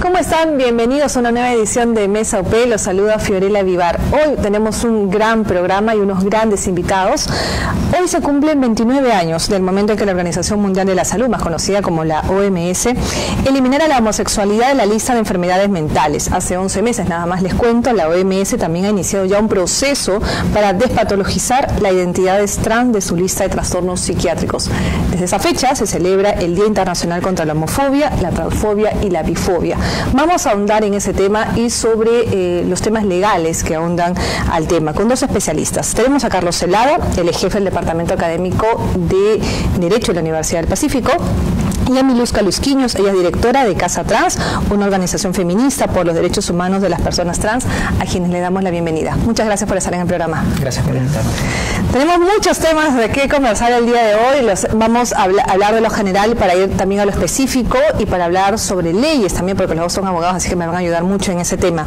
¿Cómo están? Bienvenidos a una nueva edición de Mesa UP. Los saluda Fiorella Vivar. Hoy tenemos un gran programa y unos grandes invitados. Hoy se cumplen 29 años del momento en que la Organización Mundial de la Salud, más conocida como la OMS, eliminara la homosexualidad de la lista de enfermedades mentales. Hace 11 meses, nada más les cuento, la OMS también ha iniciado ya un proceso para despatologizar la identidad trans de su lista de trastornos psiquiátricos. Desde esa fecha se celebra el Día Internacional contra la Homofobia, la Transfobia y la Bifobia. Vamos a ahondar en ese tema y sobre los temas legales que ahondan al tema, con dos especialistas. Tenemos a Carlos Celada, él es jefe del Departamento Académico de Derecho de la Universidad del Pacífico, y a Miluska Luisquiños, ella es directora de Casa Trans, una organización feminista por los derechos humanos de las personas trans, a quienes le damos la bienvenida. Muchas gracias por estar en el programa. Gracias por invitarme. Tenemos muchos temas de qué conversar el día de hoy. Vamos a hablar de lo general para ir también a lo específico y para hablar sobre leyes también, porque los dos son abogados, así que me van a ayudar mucho en ese tema.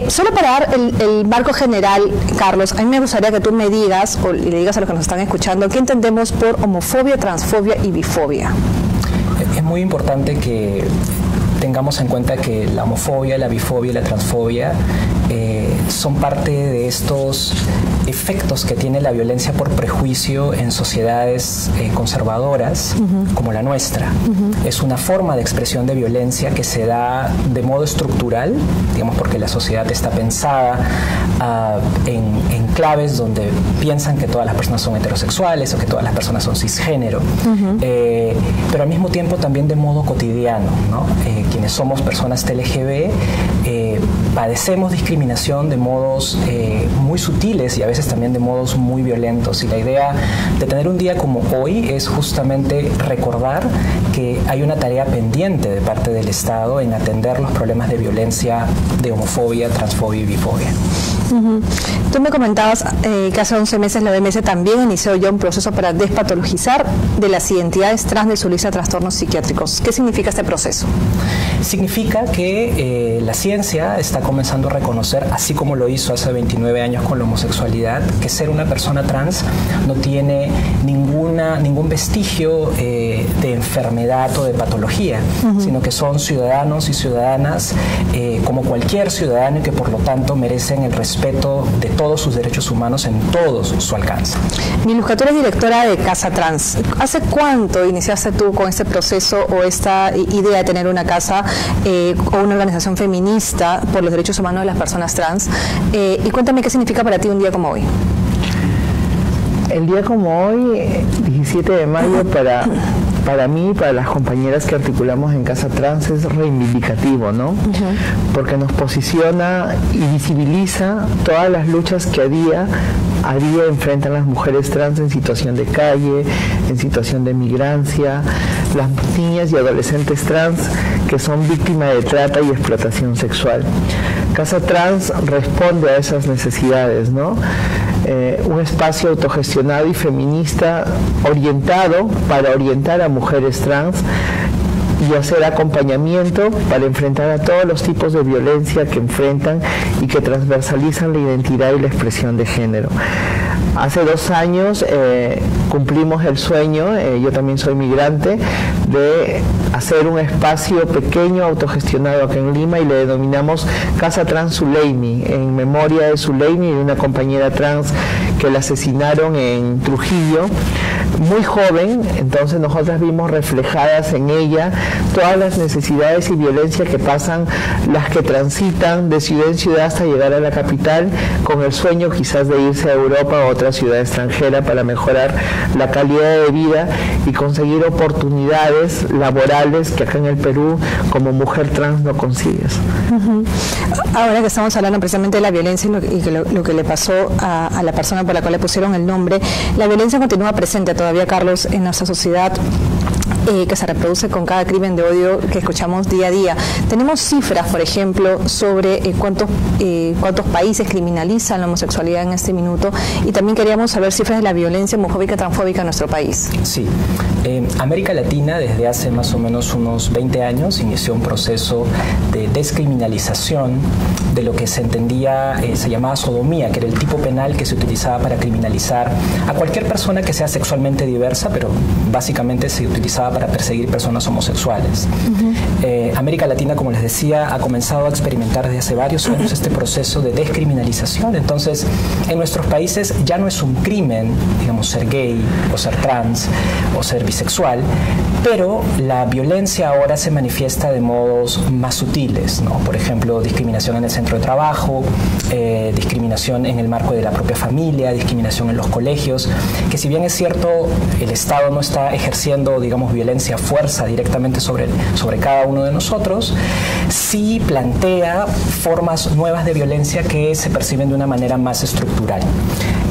Solo para dar el marco general, Carlos, a mí me gustaría que tú me digas, o le digas a los que nos están escuchando, ¿qué entendemos por homofobia, transfobia y bifobia? Es muy importante que tengamos en cuenta que la homofobia, la bifobia y la transfobia son parte de estos efectos que tiene la violencia por prejuicio en sociedades conservadoras como la nuestra. Es una forma de expresión de violencia que se da de modo estructural, digamos, porque la sociedad está pensada en claves donde piensan que todas las personas son heterosexuales o que todas las personas son cisgénero, pero al mismo tiempo también de modo cotidiano, ¿no? Quienes somos personas TLGB padecemos discriminación de modos muy sutiles y a veces también de modos muy violentos, y la idea de tener un día como hoy es justamente recordar que hay una tarea pendiente de parte del Estado en atender los problemas de violencia, de homofobia, transfobia y bifobia. Tú me comentabas que hace 11 meses la OMS también inició ya un proceso para despatologizar de las identidades trans de su lista de trastornos psiquiátricos. ¿Qué significa este proceso? Significa que la ciencia está comenzando a reconocer, así como lo hizo hace 29 años con la homosexualidad, que ser una persona trans no tiene ningún vestigio de enfermedad o de patología, sino que son ciudadanos y ciudadanas como cualquier ciudadano, y que por lo tanto merecen el respeto de todos sus derechos humanos en todo su alcance. Miluska, tú eres directora de Casa Trans. ¿Hace cuánto iniciaste tú con este proceso o esta idea de tener una casa o una organización feminista por los derechos humanos de las personas trans? Y cuéntame qué significa para ti un día como hoy. El día como hoy, 17 de mayo, para mí, para las compañeras que articulamos en Casa Trans, es reivindicativo, ¿no? Porque nos posiciona y visibiliza todas las luchas que a día enfrentan las mujeres trans en situación de calle, en situación de migrancia, las niñas y adolescentes trans que son víctimas de trata y explotación sexual. Casa Trans responde a esas necesidades, ¿no? Un espacio autogestionado y feminista orientado para orientar a mujeres trans y hacer acompañamiento para enfrentar a todos los tipos de violencia que enfrentan y que transversalizan la identidad y la expresión de género. Hace 2 años cumplimos el sueño, yo también soy migrante, de hacer un espacio pequeño autogestionado acá en Lima, y le denominamos Casa Trans Zuleimi, en memoria de Zuleimi y de una compañera trans que la asesinaron en Trujillo, muy joven. Entonces nosotras vimos reflejadas en ella todas las necesidades y violencia que pasan las que transitan de ciudad en ciudad hasta llegar a la capital, con el sueño quizás de irse a Europa o otra ciudad extranjera para mejorar la calidad de vida y conseguir oportunidades laborales que acá en el Perú como mujer trans no consigues. Ahora que estamos hablando precisamente de la violencia y lo que le pasó a la persona por la cual le pusieron el nombre, la violencia continúa presente todavía, Carlos, en nuestra sociedad, que se reproduce con cada crimen de odio que escuchamos día a día. Tenemos cifras, por ejemplo, sobre cuántos países criminalizan la homosexualidad en este minuto, y también queríamos saber cifras de la violencia homofóbica y transfóbica en nuestro país. Sí. América Latina, desde hace más o menos unos 20 años, inició un proceso de descriminalización de lo que se entendía, se llamaba sodomía, que era el tipo penal que se utilizaba para criminalizar a cualquier persona que sea sexualmente diversa, pero básicamente se utilizaba para perseguir personas homosexuales. América Latina, como les decía, ha comenzado a experimentar desde hace varios años este proceso de descriminalización. Entonces, en nuestros países ya no es un crimen, digamos, ser gay o ser trans o ser bisexual, pero la violencia ahora se manifiesta de modos más sutiles, ¿no? Por ejemplo, discriminación en el centro de trabajo, discriminación en el marco de la propia familia, discriminación en los colegios, que si bien es cierto, el Estado no está ejerciendo, digamos, violencia a fuerza directamente sobre cada uno de nosotros, sí plantea formas nuevas de violencia que se perciben de una manera más estructural.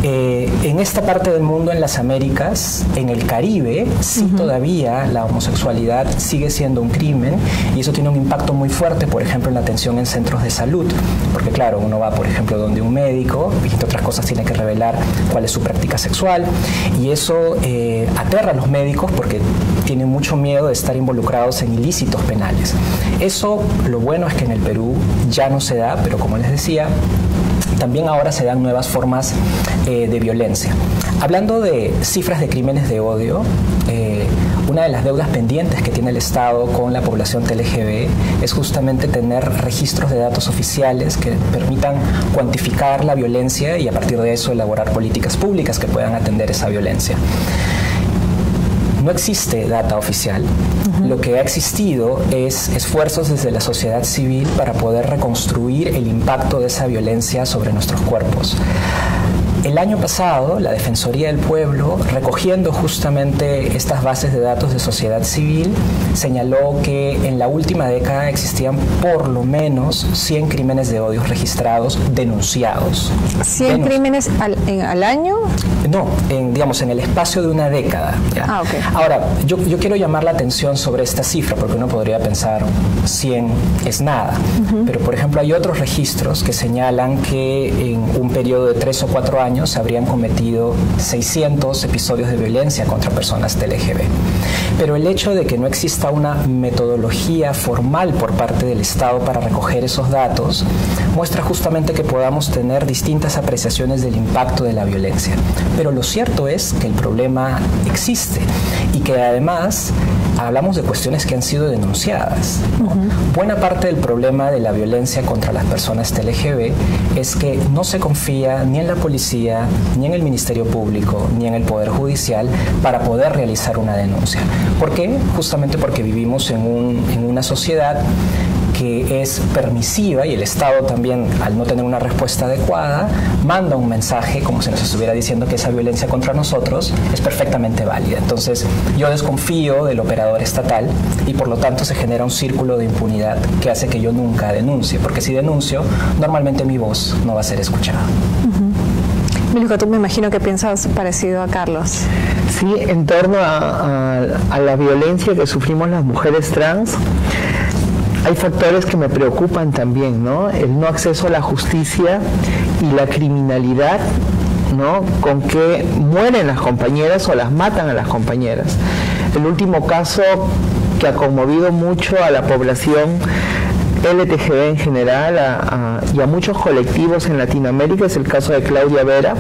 En esta parte del mundo, en las Américas, en el Caribe, sí todavía la homosexualidad sigue siendo un crimen, y eso tiene un impacto muy fuerte, por ejemplo, en la atención en centros de salud, porque claro, uno va, por ejemplo, donde un médico, y entre otras cosas tiene que revelar cuál es su práctica sexual, y eso aterra a los médicos porque tienen mucho miedo de estar involucrados en ilícitos penales. Eso, lo bueno es que en el Perú ya no se da, pero como les decía, también ahora se dan nuevas formas de violencia. Hablando de cifras de crímenes de odio, una de las deudas pendientes que tiene el Estado con la población LGB es justamente tener registros de datos oficiales que permitan cuantificar la violencia y a partir de eso elaborar políticas públicas que puedan atender esa violencia. No existe data oficial. Lo que ha existido es esfuerzos desde la sociedad civil para poder reconstruir el impacto de esa violencia sobre nuestros cuerpos. El año pasado, la Defensoría del Pueblo, recogiendo justamente estas bases de datos de sociedad civil, señaló que en la última década existían por lo menos 100 crímenes de odio registrados, denunciados. ¿100 crímenes al año? No, digamos, en el espacio de una década. ¿Ya? Ah, okay. Ahora, yo quiero llamar la atención sobre esta cifra, porque uno podría pensar 100 es nada. Pero, por ejemplo, hay otros registros que señalan que en un periodo de 3 o 4 años se habrían cometido 600 episodios de violencia contra personas LGB. Pero el hecho de que no exista una metodología formal por parte del Estado para recoger esos datos muestra justamente que podamos tener distintas apreciaciones del impacto de la violencia. Pero lo cierto es que el problema existe y que además hablamos de cuestiones que han sido denunciadas, ¿no? Buena parte del problema de la violencia contra las personas LGB es que no se confía ni en la policía, ni en el Ministerio Público, ni en el Poder Judicial para poder realizar una denuncia. ¿Por qué? Justamente porque vivimos en una sociedad que es permisiva y el Estado también, al no tener una respuesta adecuada, manda un mensaje como si nos estuviera diciendo que esa violencia contra nosotros es perfectamente válida. Entonces, yo desconfío del operador estatal y por lo tanto se genera un círculo de impunidad que hace que yo nunca denuncie, porque si denuncio, normalmente mi voz no va a ser escuchada. Milko, tú me imagino que piensas parecido a Carlos. Sí, en torno a la violencia que sufrimos las mujeres trans, hay factores que me preocupan también, ¿no? El no acceso a la justicia y la criminalidad, ¿no? Con que mueren las compañeras o las matan a las compañeras. El último caso que ha conmovido mucho a la población LGTB en general y a muchos colectivos en Latinoamérica es el caso de Claudia Vera,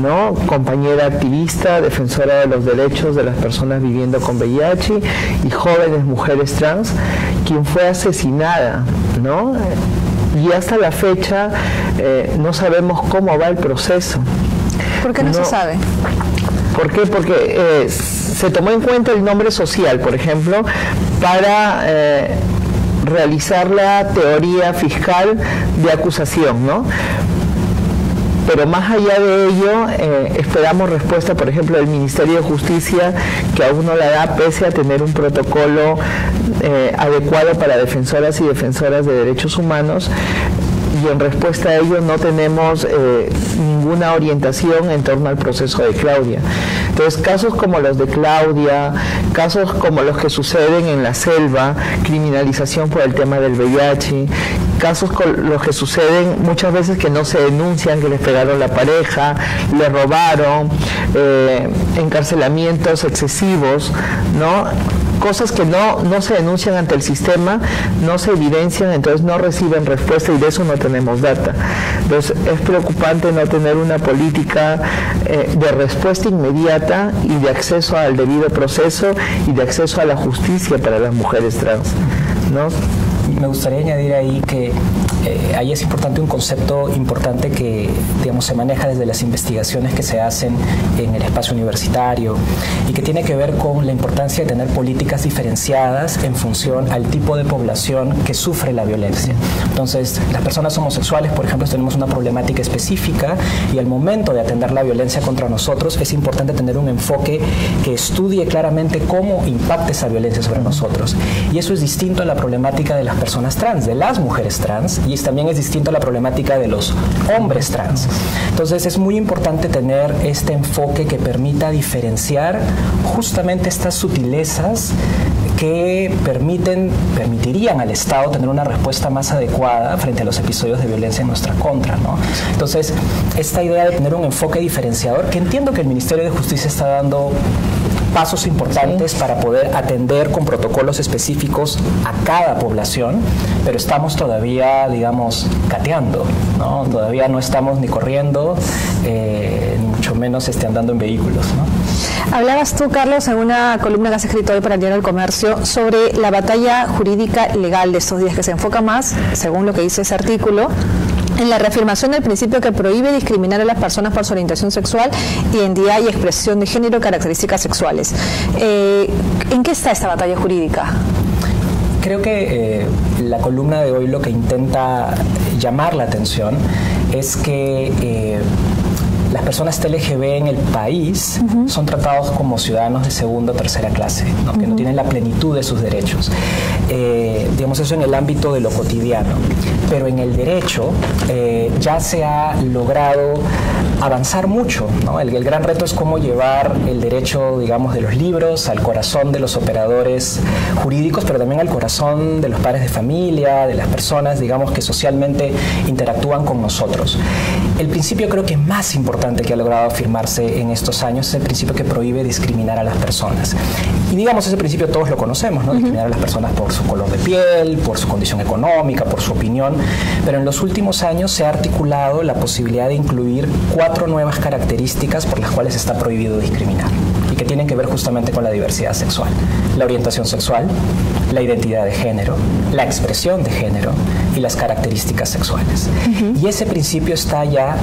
¿no? Compañera activista, defensora de los derechos de las personas viviendo con VIH y jóvenes mujeres trans, quien fue asesinada, ¿no? Y hasta la fecha no sabemos cómo va el proceso. ¿Por qué no se sabe? ¿Por qué? Porque se tomó en cuenta el nombre social, por ejemplo, para realizar la teoría fiscal de acusación, ¿no? Pero más allá de ello, esperamos respuesta, por ejemplo, del Ministerio de Justicia, que aún no la da, pese a tener un protocolo adecuado para defensoras y defensoras de derechos humanos. Y en respuesta a ello no tenemos ninguna orientación en torno al proceso de Claudia. Entonces, casos como los de Claudia, casos como los que suceden en la selva, criminalización por el tema del VIH, casos con los que suceden muchas veces que no se denuncian, que les pegaron la pareja, le robaron, encarcelamientos excesivos, ¿no? Cosas que no se denuncian ante el sistema, no se evidencian, entonces no reciben respuesta y de eso no tenemos data. Entonces es preocupante no tener una política de respuesta inmediata y de acceso al debido proceso y de acceso a la justicia para las mujeres trans. ¿no? Me gustaría añadir ahí que ahí es importante un concepto importante que, digamos, se maneja desde las investigaciones que se hacen en el espacio universitario y que tiene que ver con la importancia de tener políticas diferenciadas en función al tipo de población que sufre la violencia. Entonces, las personas homosexuales, por ejemplo, tenemos una problemática específica y al momento de atender la violencia contra nosotros es importante tener un enfoque que estudie claramente cómo impacta esa violencia sobre nosotros. Y eso es distinto a la problemática de las personas trans, de las mujeres trans, y también es distinto a la problemática de los hombres trans. Entonces es muy importante tener este enfoque que permita diferenciar justamente estas sutilezas que permitirían al Estado tener una respuesta más adecuada frente a los episodios de violencia en nuestra contra, ¿no? Entonces, esta idea de tener un enfoque diferenciador, que entiendo que el Ministerio de Justicia está dando pasos importantes para poder atender con protocolos específicos a cada población, pero estamos todavía, digamos, gateando, ¿no? Todavía no estamos ni corriendo, ni mucho menos andando en vehículos, ¿no? Hablabas tú, Carlos, en una columna que has escrito hoy para el Diario del Comercio sobre la batalla jurídica legal de estos días, que se enfoca más, según lo que dice ese artículo, en la reafirmación del principio que prohíbe discriminar a las personas por su orientación sexual, identidad y expresión de género, características sexuales. ¿En qué está esta batalla jurídica? Creo que la columna de hoy lo que intenta llamar la atención es que las personas LGB en el país son tratados como ciudadanos de segunda o tercera clase, ¿no? Que no tienen la plenitud de sus derechos. Digamos, eso en el ámbito de lo cotidiano. Pero en el derecho ya se ha logrado avanzar mucho, ¿no? El gran reto es cómo llevar el derecho, digamos, de los libros al corazón de los operadores jurídicos, pero también al corazón de los padres de familia, de las personas, digamos, que socialmente interactúan con nosotros. El principio creo que más importante que ha logrado afirmarse en estos años es el principio que prohíbe discriminar a las personas. Y digamos, ese principio todos lo conocemos, ¿no? Discriminar a las personas por su color de piel, por su condición económica, por su opinión, pero en los últimos años se ha articulado la posibilidad de incluir 4 nuevas características por las cuales está prohibido discriminar y que tienen que ver justamente con la diversidad sexual: la orientación sexual, la identidad de género, la expresión de género y las características sexuales. Y ese principio está ya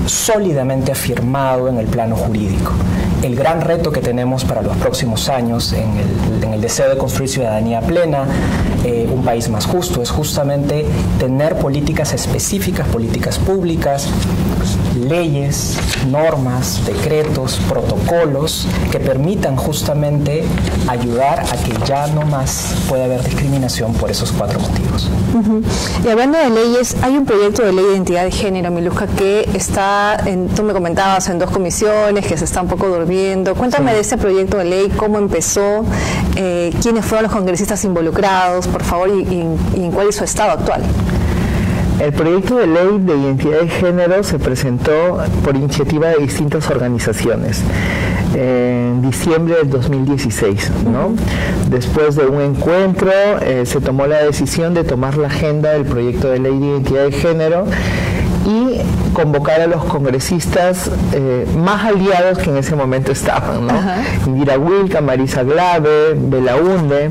sólidamente afirmado en el plano jurídico. El gran reto que tenemos para los próximos años en el deseo de construir ciudadanía plena, un país más justo, es justamente tener políticas específicas, políticas públicas, leyes, normas, decretos, protocolos que permitan justamente ayudar a que ya no más pueda haber discriminación por esos 4 motivos. Y hablando de leyes, hay un proyecto de ley de identidad de género, Miluska, que está, tú me comentabas, en 2 comisiones, que se está un poco durmiendo. Cuéntame de ese proyecto de ley, cómo empezó, quiénes fueron los congresistas involucrados, por favor, y cuál es su estado actual. El proyecto de ley de identidad de género se presentó por iniciativa de distintas organizaciones en diciembre del 2016, ¿no? Después de un encuentro se tomó la decisión de tomar la agenda del proyecto de ley de identidad de género y convocar a los congresistas más aliados que en ese momento estaban, ¿no? Indira Wilca, Marisa Glave, Belaunde,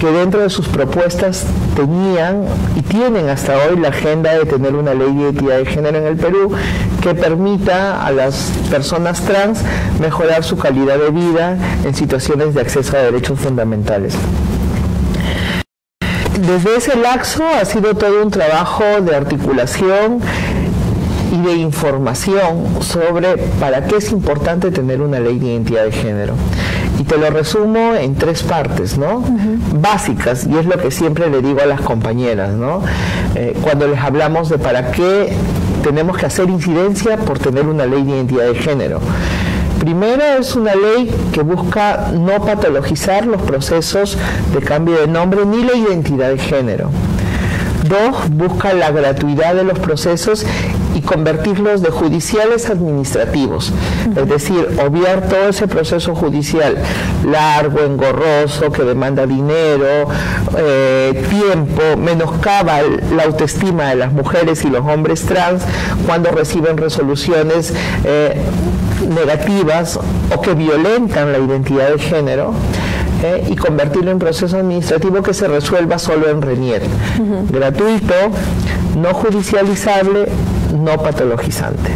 que dentro de sus propuestas tenían y tienen hasta hoy la agenda de tener una ley de identidad de género en el Perú que permita a las personas trans mejorar su calidad de vida en situaciones de acceso a derechos fundamentales. Desde ese lapso ha sido todo un trabajo de articulación y de información sobre para qué es importante tener una ley de identidad de género. Y te lo resumo en 3 partes, ¿no? Básicas, y es lo que siempre le digo a las compañeras, ¿no? Cuando les hablamos de para qué tenemos que hacer incidencia por tener una ley de identidad de género. Primero, es una ley que busca no patologizar los procesos de cambio de nombre ni la identidad de género. 2, busca la gratuidad de los procesos y convertirlos de judiciales a administrativos, es decir, obviar todo ese proceso judicial largo, engorroso, que demanda dinero, tiempo, menoscaba la autoestima de las mujeres y los hombres trans cuando reciben resoluciones negativas o que violentan la identidad de género. y convertirlo en proceso administrativo que se resuelva solo en RENIEC. Gratuito, no judicializable, no patologizante.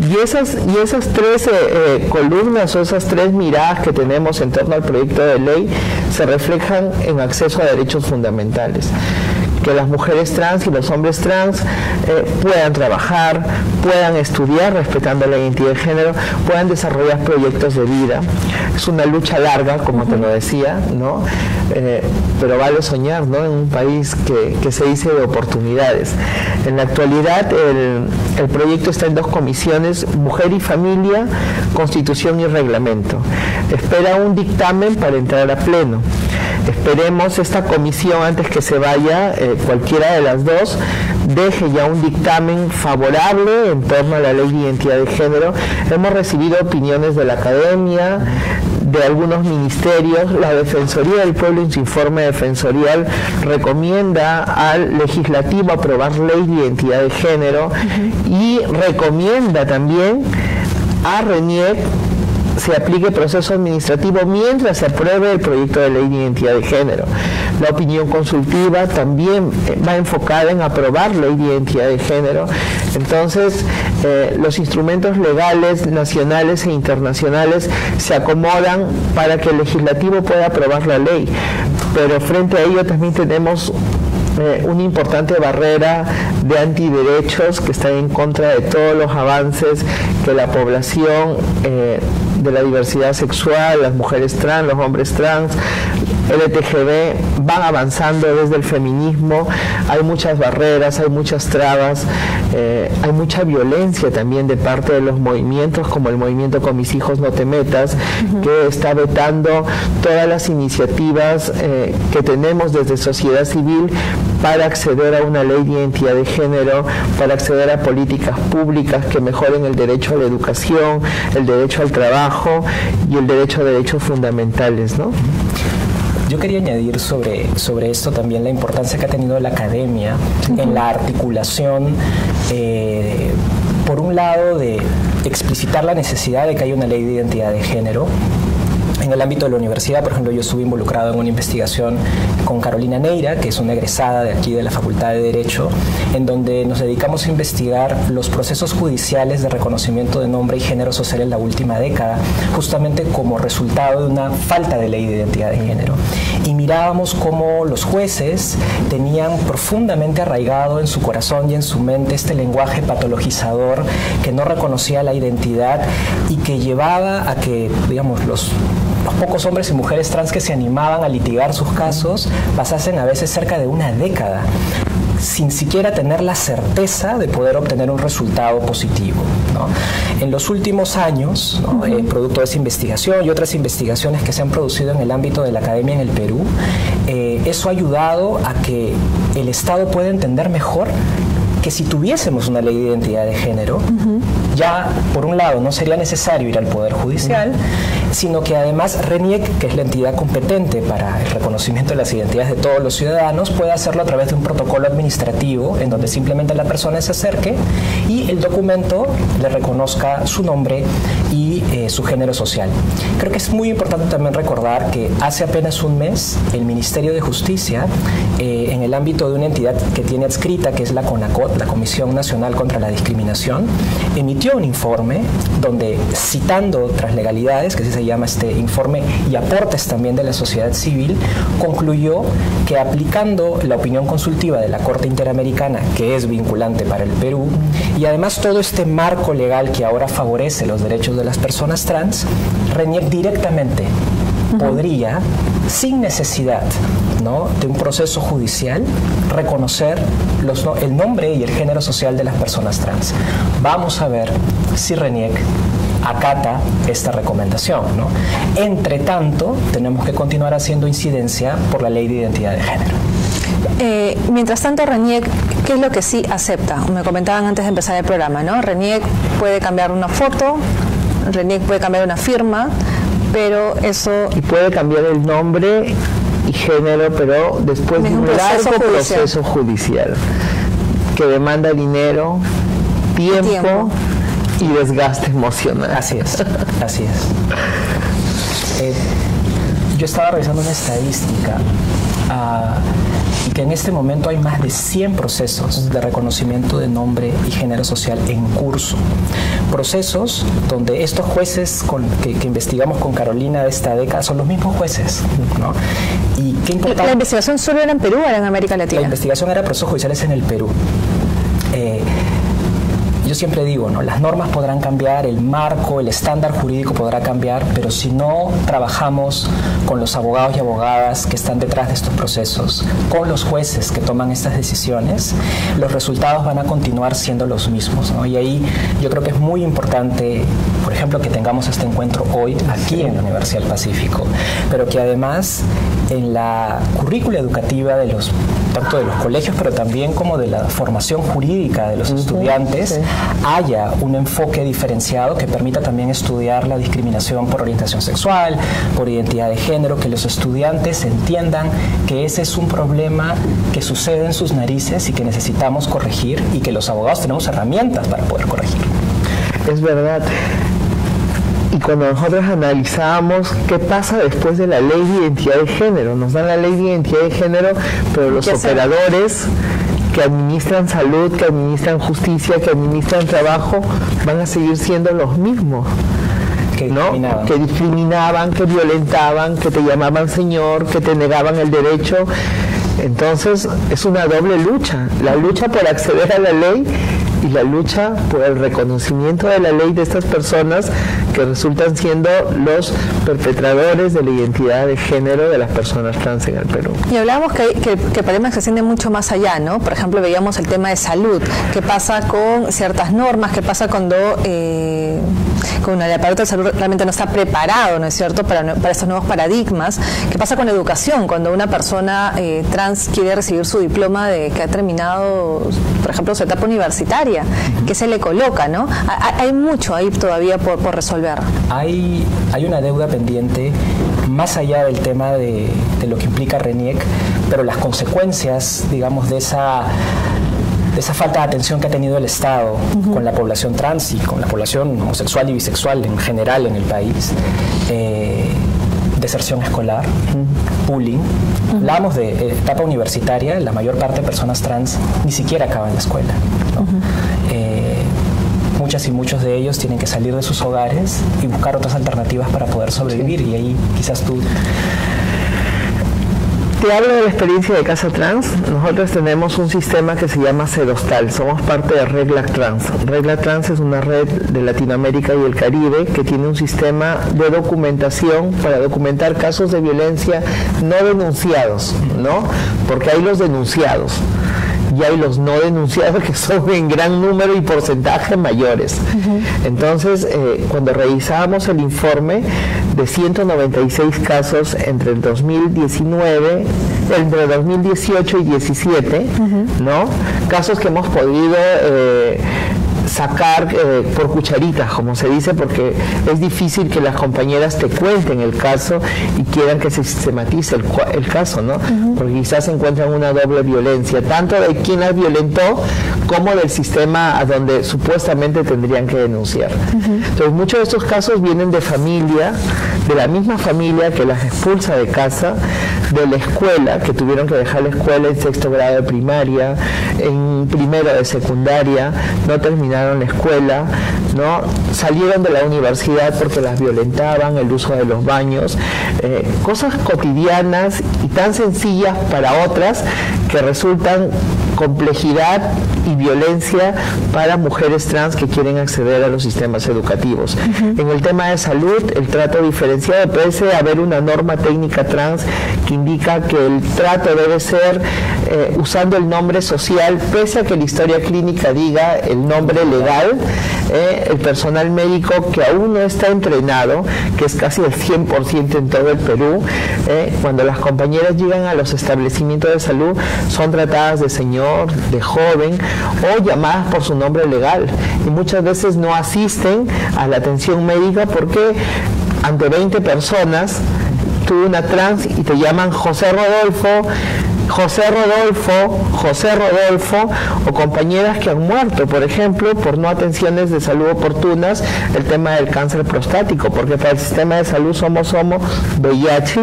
Y esas tres columnas o esas tres miradas que tenemos en torno al proyecto de ley se reflejan en acceso a derechos fundamentales. Que las mujeres trans y los hombres trans puedan trabajar, puedan estudiar respetando la identidad de género, puedan desarrollar proyectos de vida. Es una lucha larga, como te lo decía, ¿no? Pero vale soñar, ¿no? En un país que se dice de oportunidades. En la actualidad el proyecto está en 2 comisiones, Mujer y Familia, Constitución y Reglamento. Espera un dictamen para entrar a pleno. Esperemos esta comisión, antes que se vaya, cualquiera de las dos, deje ya un dictamen favorable en torno a la ley de identidad de género. Hemos recibido opiniones de la academia, de algunos ministerios. La Defensoría del Pueblo en su informe defensorial recomienda al legislativo aprobar ley de identidad de género y recomienda también a RENIEC se aplique proceso administrativo mientras se apruebe el proyecto de ley de identidad de género. La opinión consultiva también va enfocada en aprobar ley de identidad de género. Entonces, los instrumentos legales nacionales e internacionales se acomodan para que el legislativo pueda aprobar la ley. Pero frente a ello también tenemos una importante barrera de antiderechos que está en contra de todos los avances que la población de la diversidad sexual, las mujeres trans, los hombres trans, LGTB van avanzando desde el feminismo. Hay muchas barreras, hay muchas trabas, hay mucha violencia también de parte de los movimientos, como el movimiento Con Mis Hijos No Te Metas, que está vetando todas las iniciativas que tenemos desde sociedad civil para acceder a una ley de identidad de género, para acceder a políticas públicas que mejoren el derecho a la educación, el derecho al trabajo y el derecho a derechos fundamentales, ¿no? Yo quería añadir sobre esto también la importancia que ha tenido la academia en la articulación, por un lado, de explicitar la necesidad de que haya una ley de identidad de género. En el ámbito de la universidad, por ejemplo, yo estuve involucrado en una investigación con Carolina Neira, que es una egresada de aquí de la Facultad de Derecho, en donde nos dedicamos a investigar los procesos judiciales de reconocimiento de nombre y género social en la última década, justamente como resultado de una falta de ley de identidad de género. Y mirábamos cómo los jueces tenían profundamente arraigado en su corazón y en su mente este lenguaje patologizador que no reconocía la identidad y que llevaba a que, digamos, los pocos hombres y mujeres trans que se animaban a litigar sus casos pasasen a veces cerca de una década sin siquiera tener la certeza de poder obtener un resultado positivo, ¿no? En los últimos años, ¿no? Producto de esa investigación y otras investigaciones que se han producido en el ámbito de la academia en el Perú, eso ha ayudado a que el Estado pueda entender mejor que si tuviésemos una ley de identidad de género, ya, por un lado, no sería necesario ir al Poder Judicial, sino que además RENIEC, que es la entidad competente para el reconocimiento de las identidades de todos los ciudadanos, puede hacerlo a través de un protocolo administrativo en donde simplemente la persona se acerque y el documento le reconozca su nombre y su género social. Creo que es muy importante también recordar que hace apenas un mes el Ministerio de Justicia, en el ámbito de una entidad que tiene adscrita, que es la CONACOT, la Comisión Nacional contra la Discriminación, emitió un informe donde, citando otras legalidades, que así se llama este informe, y aportes también de la sociedad civil, concluyó que aplicando la opinión consultiva de la Corte Interamericana, que es vinculante para el Perú, y además todo este marco legal que ahora favorece los derechos de las personas trans, RENIEC directamente podría, sin necesidad, ¿no?, de un proceso judicial, reconocer el nombre y el género social de las personas trans. Vamos a ver si RENIEC acata esta recomendación, ¿no? Entre tanto, tenemos que continuar haciendo incidencia por la ley de identidad de género. Mientras tanto, RENIEC, ¿qué es lo que sí acepta? Me comentaban antes de empezar el programa, ¿no? RENIEC puede cambiar una foto, RENIEC puede cambiar una firma, pero eso... Y puede cambiar el nombre y género, pero después de un largo proceso judicial que demanda dinero, tiempo y desgaste emocional. Así es, así es. yo estaba revisando una estadística y que en este momento hay más de 100 procesos de reconocimiento de nombre y género social en curso. Procesos donde estos jueces que investigamos con Carolina de esta década son los mismos jueces, ¿no? Y qué importante. ¿La investigación solo era en Perú o era en América Latina? La investigación era procesos judiciales en el Perú. Yo siempre digo, ¿no? Las normas podrán cambiar, el marco, el estándar jurídico podrá cambiar, pero si no trabajamos con los abogados y abogadas que están detrás de estos procesos, con los jueces que toman estas decisiones, los resultados van a continuar siendo los mismos, ¿no? Y ahí yo creo que es muy importante, por ejemplo, que tengamos este encuentro hoy aquí en la Universidad del Pacífico, pero que además en la currícula educativa tanto de los colegios, pero también como de la formación jurídica de los estudiantes, haya un enfoque diferenciado que permita también estudiar la discriminación por orientación sexual, por identidad de género, que los estudiantes entiendan que ese es un problema que sucede en sus narices y que necesitamos corregir, y que los abogados tenemos herramientas para poder corregir. Es verdad. Y cuando nosotros analizamos qué pasa después de la ley de identidad de género, nos dan la ley de identidad de género, pero los operadores que administran salud, que administran justicia, que administran trabajo, van a seguir siendo los mismos. ¿No? Que discriminaban, que violentaban, que te llamaban señor, que te negaban el derecho. Entonces es una doble lucha, la lucha por acceder a la ley y la lucha por el reconocimiento de la ley de estas personas que resultan siendo los perpetradores de la identidad de género de las personas trans en el Perú. Y hablábamos que el problema se extiende mucho más allá, ¿no? Por ejemplo, veíamos el tema de salud, qué pasa con ciertas normas, qué pasa cuando el aparato de salud realmente no está preparado, ¿no es cierto?, para estos nuevos paradigmas. ¿Qué pasa con la educación? Cuando una persona trans quiere recibir su diploma de que ha terminado, por ejemplo, su etapa universitaria, ¿qué se le coloca, no? Hay mucho ahí todavía por resolver. Hay una deuda pendiente, más allá del tema de lo que implica RENIEC, pero las consecuencias, digamos, de esa falta de atención que ha tenido el Estado con la población trans y con la población homosexual y bisexual en general en el país, deserción escolar, bullying. Hablamos de etapa universitaria, la mayor parte de personas trans ni siquiera acaban la escuela, ¿no? Muchas y muchos de ellos tienen que salir de sus hogares y buscar otras alternativas para poder sobrevivir, y ahí quizás tú... Te hablo de la experiencia de Casa Trans. Nosotros tenemos un sistema que se llama Cedostal. Somos parte de Regla Trans. Regla Trans es una red de Latinoamérica y el Caribe que tiene un sistema de documentación para documentar casos de violencia no denunciados, ¿no? Porque hay los denunciados y hay los no denunciados, que son en gran número y porcentaje mayores. Entonces, cuando revisábamos el informe de 196 casos entre el 2019, entre 2018 y 17, ¿no? Casos que hemos podido sacar por cucharitas, como se dice, porque es difícil que las compañeras te cuenten el caso y quieran que se sistematice el caso, ¿no? Porque quizás encuentran una doble violencia, tanto de quien las violentó como del sistema a donde supuestamente tendrían que denunciar. Entonces, muchos de estos casos vienen de familia, de la misma familia que las expulsa de casa, de la escuela, que tuvieron que dejar la escuela en 6º grado de primaria, en 1º de secundaria, no terminaron la escuela, ¿no? Salieron de la universidad porque las violentaban, el uso de los baños, cosas cotidianas y tan sencillas para otras que resultan complejidad y violencia para mujeres trans que quieren acceder a los sistemas educativos. En el tema de salud, el trato diferenciado, puede haber una norma técnica trans que indica que el trato debe ser usando el nombre social, pese a que la historia clínica diga el nombre legal. El personal médico que aún no está entrenado, que es casi el 100% en todo el Perú, cuando las compañeras llegan a los establecimientos de salud, son tratadas de señor, de joven o llamadas por su nombre legal, y muchas veces no asisten a la atención médica porque ante 20 personas tú una trans y te llaman José Rodolfo, José Rodolfo o compañeras que han muerto, por ejemplo, por no atenciones de salud oportunas, el tema del cáncer prostático, porque para el sistema de salud somos VIH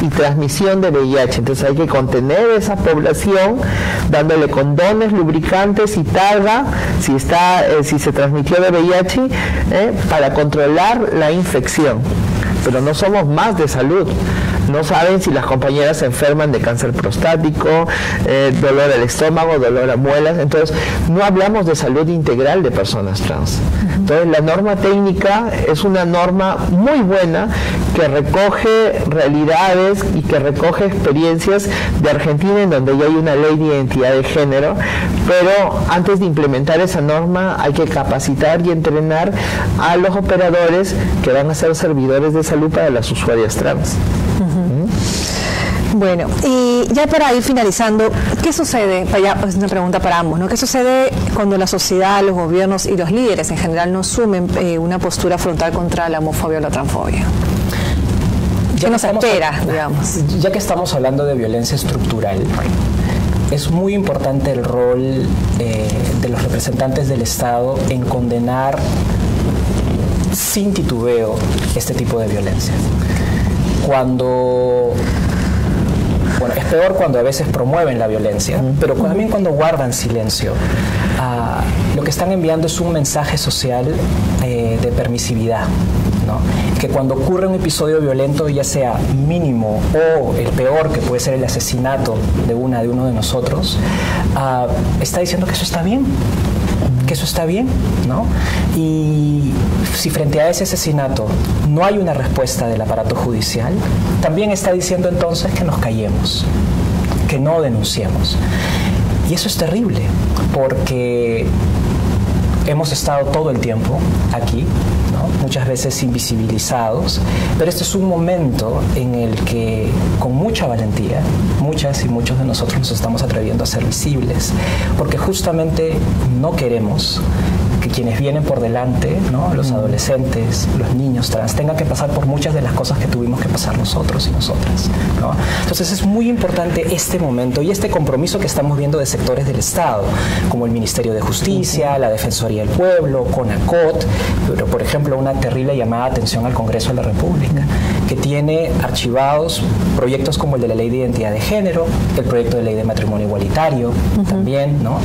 y transmisión de VIH. Entonces hay que contener esa población dándole condones, lubricantes y targa si se transmitió de VIH para controlar la infección. Pero no somos más de salud. No saben si las compañeras se enferman de cáncer prostático, dolor al estómago, dolor a muelas. Entonces, no hablamos de salud integral de personas trans. Entonces, la norma técnica es una norma muy buena que recoge realidades y que recoge experiencias de Argentina en donde ya hay una ley de identidad de género, pero antes de implementar esa norma hay que capacitar y entrenar a los operadores que van a ser servidores de salud para las usuarias trans. Bueno, y ya para ir finalizando, ¿qué sucede? Es una pregunta para ambos, ¿no? ¿Qué sucede cuando la sociedad, los gobiernos y los líderes en general no asumen una postura frontal contra la homofobia o la transfobia? ¿Qué nos espera, digamos? Ya que estamos hablando de violencia estructural, es muy importante el rol de los representantes del Estado en condenar sin titubeo este tipo de violencia. Bueno, es peor cuando a veces promueven la violencia, pero también cuando guardan silencio. Lo que están enviando es un mensaje social de permisividad, ¿no? Que cuando ocurre un episodio violento, ya sea mínimo o el peor, que puede ser el asesinato de uno de nosotros, está diciendo que eso está bien. Que eso está bien, ¿no? Y si frente a ese asesinato no hay una respuesta del aparato judicial, también está diciendo entonces que nos callemos, que no denunciemos. Y eso es terrible, porque hemos estado todo el tiempo aquí, ¿no? Muchas veces invisibilizados, pero este es un momento en el que con mucha valentía, muchas y muchos de nosotros nos estamos atreviendo a ser visibles, porque justamente no queremos que quienes vienen por delante, ¿no? Los adolescentes, los niños trans, tengan que pasar por muchas de las cosas que tuvimos que pasar nosotros y nosotras, ¿no? Entonces es muy importante este momento y este compromiso que estamos viendo de sectores del Estado, como el Ministerio de Justicia, la Defensoría del Pueblo, CONACOT, pero por ejemplo una terrible llamada de atención al Congreso de la República, que tiene archivados proyectos como el de la Ley de Identidad de Género, el proyecto de Ley de Matrimonio Igualitario, también, ¿no?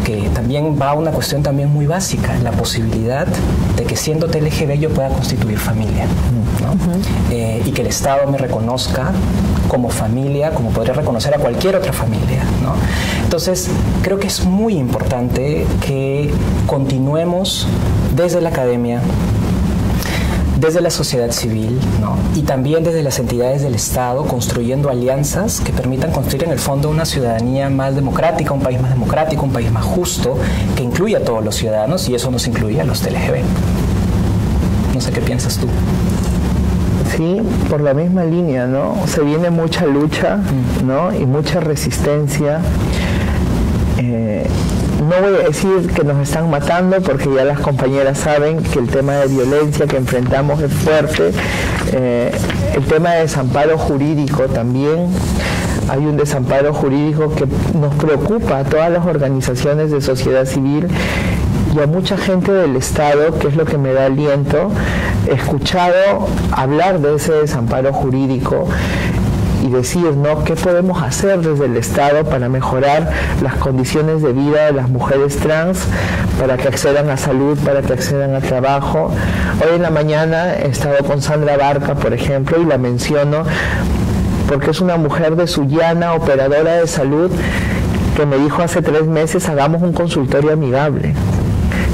Que también va a una cuestión también muy básica, la posibilidad de que siendo LGB yo pueda constituir familia, ¿no? Y que el Estado me reconozca como familia, como podría reconocer a cualquier otra familia, ¿no? Entonces, creo que es muy importante que continuemos desde la academia, desde la sociedad civil, ¿no? Y también desde las entidades del Estado, construyendo alianzas que permitan construir en el fondo una ciudadanía más democrática, un país más democrático, un país más justo, que incluya a todos los ciudadanos, y eso nos incluye a los LGB. No sé qué piensas tú. Sí, por la misma línea, ¿no? Se viene mucha lucha, ¿no? Y mucha resistencia. No voy a decir que nos están matando, porque ya las compañeras saben que el tema de violencia que enfrentamos es fuerte. El tema de desamparo jurídico también. Hay un desamparo jurídico que nos preocupa a todas las organizaciones de sociedad civil y a mucha gente del Estado, que es lo que me da aliento. He escuchado hablar de ese desamparo jurídico y decir, ¿no?, ¿qué podemos hacer desde el Estado para mejorar las condiciones de vida de las mujeres trans, para que accedan a salud, para que accedan a trabajo? Hoy en la mañana he estado con Sandra Barca, por ejemplo, y la menciono porque es una mujer de Sullana, operadora de salud, que me dijo hace 3 meses, hagamos un consultorio amigable.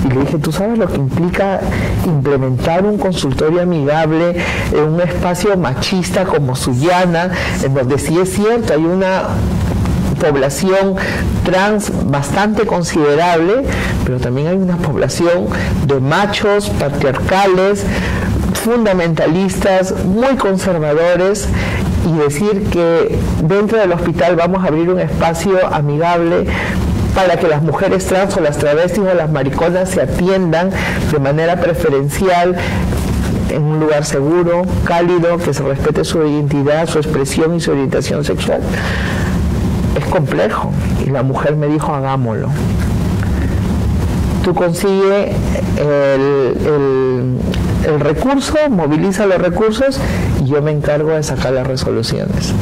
Y le dije, ¿tú sabes lo que implica implementar un consultorio amigable en un espacio machista como Sullana, en donde sí es cierto, hay una población trans bastante considerable, pero también hay una población de machos patriarcales, fundamentalistas, muy conservadores, y decir que dentro del hospital vamos a abrir un espacio amigable para que las mujeres trans o las travestis o las mariconas se atiendan de manera preferencial en un lugar seguro, cálido, que se respete su identidad, su expresión y su orientación sexual. Es es complejo. Y la mujer me dijo, hagámoslo. Tú consigues el recurso, moviliza los recursos y yo me encargo de sacar las resoluciones.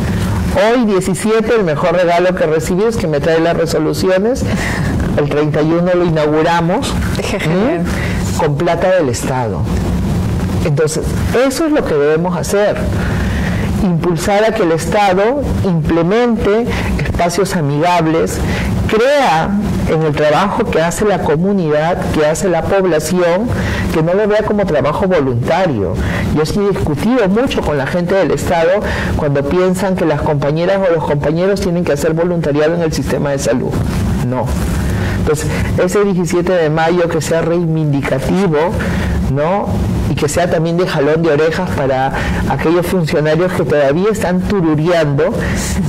Hoy, 17, el mejor regalo que recibí es que me trae las resoluciones. El 31 lo inauguramos con plata del Estado. Entonces, eso es lo que debemos hacer. Impulsar a que el Estado implemente espacios amigables, crea en el trabajo que hace la comunidad, que hace la población, que no lo vea como trabajo voluntario. Yo sí he discutido mucho con la gente del Estado cuando piensan que las compañeras o los compañeros tienen que hacer voluntariado en el sistema de salud. No. Entonces, ese 17 de mayo que sea reivindicativo, ¿no? Y que sea también de jalón de orejas para aquellos funcionarios que todavía están turureando,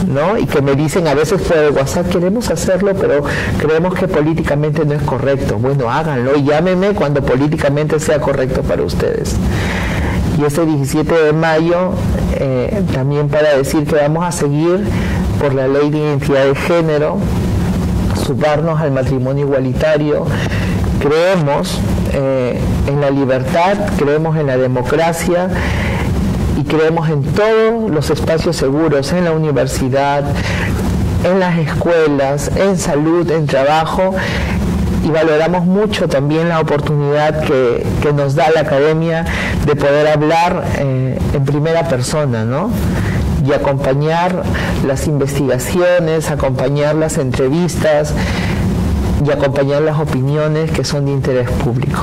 ¿no? Y que me dicen a veces por el WhatsApp, queremos hacerlo, pero creemos que políticamente no es correcto. Bueno, háganlo y llámenme cuando políticamente sea correcto para ustedes. Y este 17 de mayo, también para decir que vamos a seguir por la ley de identidad de género, sumarnos al matrimonio igualitario. Creemos en la libertad, creemos en la democracia y creemos en todos los espacios seguros, en la universidad, en las escuelas, en salud, en trabajo, y valoramos mucho también la oportunidad que nos da la academia de poder hablar en primera persona, ¿no? Y acompañar las investigaciones, acompañar las entrevistas y acompañar las opiniones que son de interés público.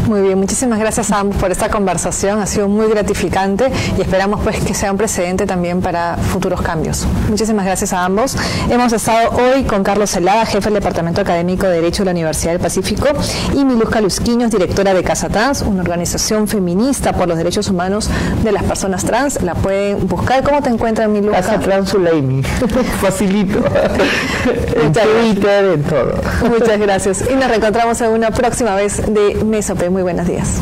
Muy bien, muchísimas gracias a ambos por esta conversación, ha sido muy gratificante y esperamos pues que sea un precedente también para futuros cambios. Muchísimas gracias a ambos. Hemos estado hoy con Carlos Celada, jefe del Departamento Académico de Derecho de la Universidad del Pacífico, y Miluska Lusquiños, directora de Casa Trans, una organización feminista por los derechos humanos de las personas trans. La pueden buscar. ¿Cómo te encuentran, Miluska? Casa Trans Sulaimi. Facilito. En Twitter, en todo. Muchas gracias. Y nos reencontramos en una próxima vez de Mesa OP. Muy buenos días.